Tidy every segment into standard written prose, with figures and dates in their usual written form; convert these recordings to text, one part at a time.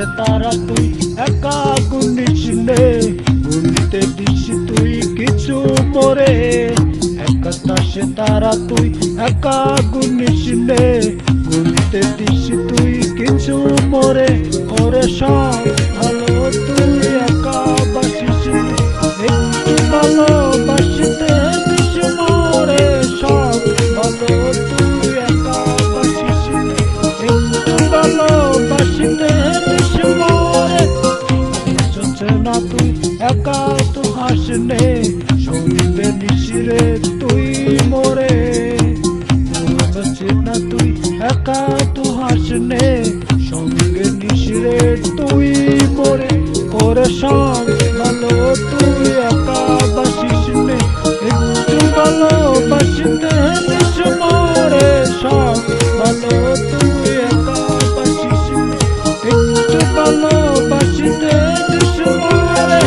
সে তারা তুই একা গুনিস নে, গুনতে দিস তুই কিছু মোরে। একটা সে তারা তুই একা গুনিস নে, গুনতে দিস তুই কিছু মোরে। ওরে সব ভালো তুই একা বাসিস নে, একটু ভালোবাসিতে দিস মোরে। সব ভালো তুই একা বাসিস নে, একটু ভালোবাসিতে দিস মোরে। হাসছে না তুই একা তো হাসনে, সঙ্গে নিশিরে তুই মোরে। হাসছে না তুই একা তো হাসনে, সঙ্গে নিশিরে তুই মোরে। ওরে সব ভালো তুই একা বাসিস নে, একটু ভালোবাসিতে দিস মোরে। সব ভালো তুই একা বাসিস নে, একটু ভালোবাসিতে দিস মোরে।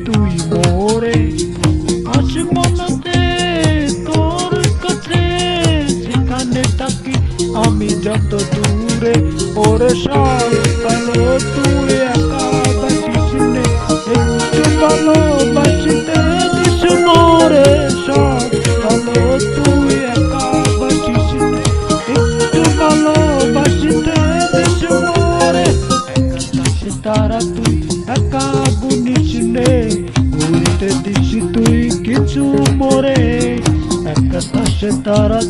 তুই মোরে আসবো নাতে তোর কাছে, সেখানে থাকি আমি যত দূরে। ওরে সব ভালো তুই একা বাসিস নে, একটু ভালোবাসিতে দিস মোরে। সব ভালো তুই একা বাসিস নে, একটু ভালোবাসিতে দিস মোরে। সে তারা তুই একা গুনিস নে, গুনতে দিস তুই কিছু মোরে। একটা সে তারা